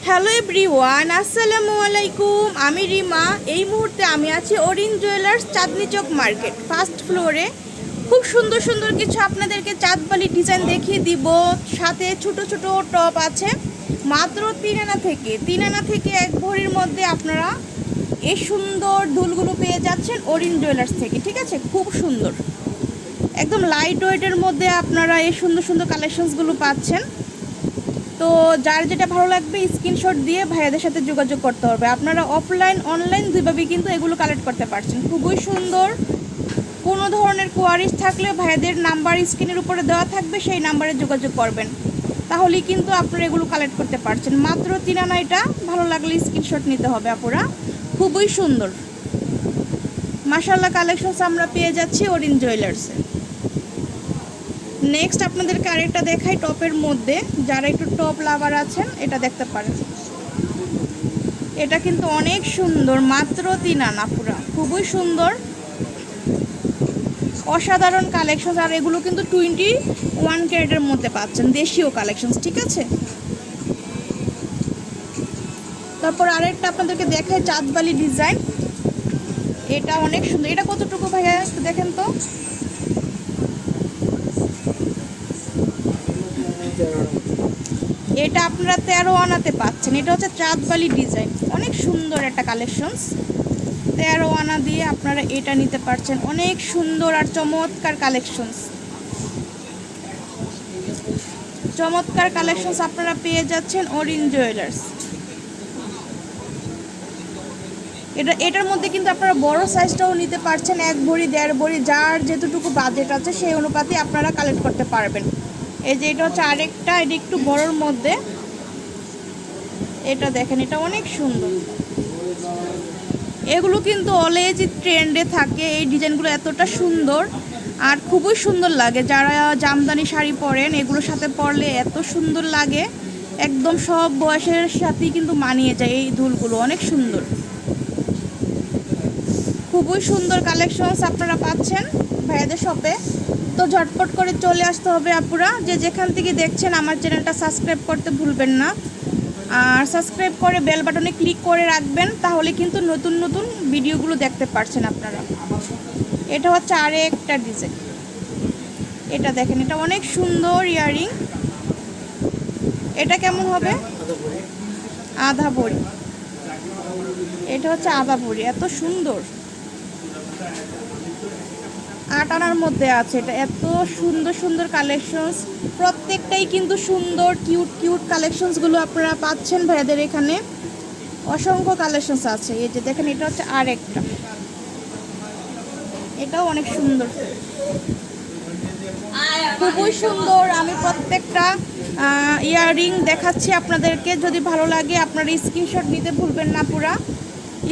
Hello everyone, আসসালামু আলাইকুম। আমি রিমা। এই মুহূর্তে আমি আছি Orin jewellers Chandni Chowk market first ফ্লোরে। খুব সুন্দর সুন্দর কিছু আপনাদেরকে চাঁদবালি ডিজাইন দেখিয়ে দিব। সাথে ছোট ছোট টপ আছে মাত্র 3 আনা থেকে 1 ভরির মধ্যে আপনারা এই সুন্দর দুলগুলো পেয়ে যাচ্ছেন অরিন জুয়েলার্স থেকে। ঠিক আছে, খুব সুন্দর, একদম লাইট ওয়েটের মধ্যে আপনারা এই সুন্দর সুন্দর কালেকশনসগুলো পাচ্ছেন। তো যার যেটা ভালো লাগবে স্ক্রিনশট দিয়ে ভাইয়াদের সাথে যোগাযোগ করতে হবে। আপনারা অফলাইন অনলাইন দুইভাবেই কিন্তু এগুলো কালেক্ট করতে পারছেন। খুবই সুন্দর। কোনো ধরনের কোয়ারিজ থাকলে ভাইয়াদের নাম্বার স্ক্রিনের উপরে দেওয়া থাকবে, সেই নাম্বারে যোগাযোগ করবেন, তাহলেই কিন্তু আপনারা এগুলো কালেক্ট করতে পারছেন। মাত্র 3 আনা। এটা ভালো লাগলে স্ক্রিনশট নিতে হবে আপুরা। খুবই সুন্দর মাশাআল্লাহ কালেকশনস আমরা পেয়ে যাচ্ছি অরিন জুয়েলার্সে। নেক্সট আপনাদেরকে আরেকটা দেখাই টপের মধ্যে। যারা একটু টপ লাভার আছেন এটা দেখতে পারেন। এটা কিন্তু অনেক সুন্দর, মাত্র 3 আনা পুরা। খুবই সুন্দর, অসাধারণ কালেকশন। আর এগুলো কিন্তু 21 ক্যারেটের মধ্যে পাচ্ছেন, দেশীয় কালেকশন। ঠিক আছে, তারপর আরেকটা আপনাদেরকে দেখাই চাঁদবালি ডিজাইন। এটা অনেক সুন্দর। এটা কতটুকু ভাইয়া একটু দেখেন তো। এটা আপনারা 13 আনাতে পাচ্ছেন। এটা হচ্ছে চাঁদবালি ডিজাইন, অনেক সুন্দর একটা কালেকশনস। 13 আনা দিয়ে আপনারা এটা নিতে পারছেন। অনেক সুন্দর আর চমৎকার কালেকশনস, চমৎকার কালেকশনস আপনারা পেয়ে যাচ্ছেন অরিন জুয়েলার্স। এটার মধ্যে কিন্তু আপনারা বড় সাইজটাও নিতে পারছেন, 1 ভরি 1.5 ভরি, যার যেতটুকু বাজেট আছে সেই অনুপাতে আপনারা কালেক্ট করতে পারবেন। এই যে এটা হচ্ছে আরেকটা, এটা একটু বড়র মধ্যে। এটা দেখেন, এটা অনেক সুন্দর। এগুলো কিন্তু অলওয়েজ ট্রেন্ডে থাকে। এই ডিজাইনগুলো এতটা সুন্দর আর খুবই সুন্দর লাগে। যারা জামদানি শাড়ি পরেন এগুলোর সাথে পরলে এত সুন্দর লাগে, একদম সব বয়সের সাথেই কিন্তু মানিয়ে যায়। এই দুলগুলো অনেক সুন্দর, খুবই সুন্দর কালেকশনস আপনারা পাচ্ছেন ভাইয়াদের শপে। তো ঝটপট করে চলে আসতে হবে আপুরা। যে যেখান থেকে দেখছেন আমার চ্যানেলটা সাবস্ক্রাইব করতে ভুলবেন না, আর সাবস্ক্রাইব করে বেল বাটনে ক্লিক করে রাখবেন, তাহলে কিন্তু নতুন নতুন ভিডিওগুলো দেখতে পারছেন আপনারা। এটা হচ্ছে আরেকটা ডিজাইন। এটা দেখেন, এটা অনেক সুন্দর ইয়ারিং। এটা কেমন হবে? আধা ভরি। এটা হচ্ছে আধা ভরি, এত সুন্দর। 8 আনার মধ্যে আছে। এটা এত সুন্দর সুন্দর কালেকশনস, প্রত্যেকটাই কিন্তু সুন্দর। কিউট কিউট কালেকশনসগুলো আপনারা পাচ্ছেন ভাইয়াদের এখানে। অসংখ্য কালেকশনস আছে। এই যে দেখেন, এটা হচ্ছে আরেকটা, এটাও অনেক সুন্দর, খুবই সুন্দর। আমি প্রত্যেকটা ইয়াররিং দেখাচ্ছি আপনাদেরকে। যদি ভালো লাগে আপনারা স্ক্রিনশট নিতে ভুলবেন না পুরা।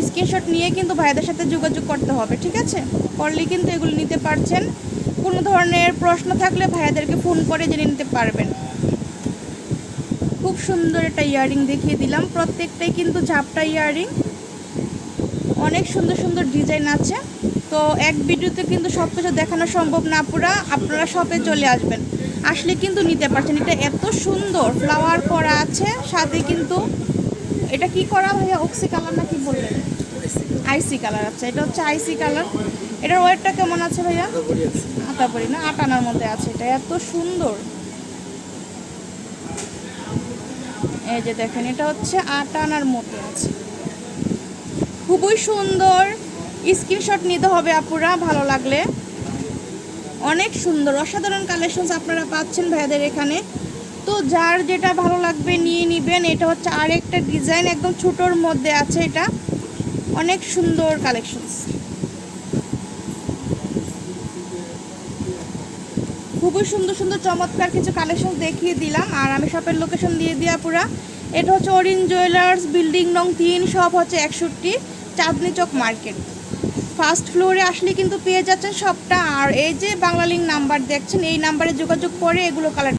স্ক্রিনশট নিয়ে কিন্তু ভাইয়াদের সাথে যোগাযোগ করতে হবে। ঠিক আছে, করলে কিন্তু এগুলো নিতে পারছেন। কোনো ধরনের প্রশ্ন থাকলে ভাইয়াদেরকে ফোন করে জেনে নিতে পারবেন। খুব সুন্দর একটা ইয়াররিং দেখিয়ে দিলাম। প্রত্যেকটাই কিন্তু ঝাপটা ইয়াররিং, অনেক সুন্দর সুন্দর ডিজাইন আছে। তো এক ভিডিওতে কিন্তু সব কিছু দেখানো সম্ভব না পুরা। আপনারা শপে চলে আসবেন, আসলে কিন্তু নিতে পারছেন। এটা এত সুন্দর ফ্লাওয়ার করা আছে, সাথে কিন্তু এটা কি করা ভাইয়া, অক্সি কালার না কি বললেন? আইসি কালার। আচ্ছা, এটা হচ্ছে আইসি কালার। এটার ওয়েটটা কেমন আছে ভাইয়া? আটা ভরি না, 8 আনার মধ্যে আছে। এটা এত সুন্দর। এই যে দেখেন, এটা হচ্ছে 8 আনার মধ্যে আছে, খুবই সুন্দর। স্ক্রিনশট নিতে হবে আপুরা ভালো লাগলে। অনেক সুন্দর, অসাধারণ কালেকশনস আপনারা পাচ্ছেন ভাইয়াদের এখানে। তো যার যেটা ভালো লাগবে নিয়ে নেবেন। এটা হচ্ছে আরেকটা ডিজাইন, একদম ছোটোর মধ্যে আছে। এটা অনেক সুন্দর কালেকশনস, খুবই সুন্দর সুন্দর চমৎকার কিছু কালেকশন দেখিয়ে দিলাম। আর আমি শপের লোকেশন দিয়ে দিয়া পুরা। এটা হচ্ছে অরিন জুয়েলার্স, বিল্ডিং নং 3, শপ হচ্ছে 61, চাঁদনি চক মার্কেট ফার্স্ট ফ্লোরে। আসলে কিন্তু পেয়ে যাচ্ছেন শপটা। আর এই যে বাংলা লিঙ্ক নাম্বার দেখছেন, এই নাম্বারে যোগাযোগ করে এগুলো কালেক্ট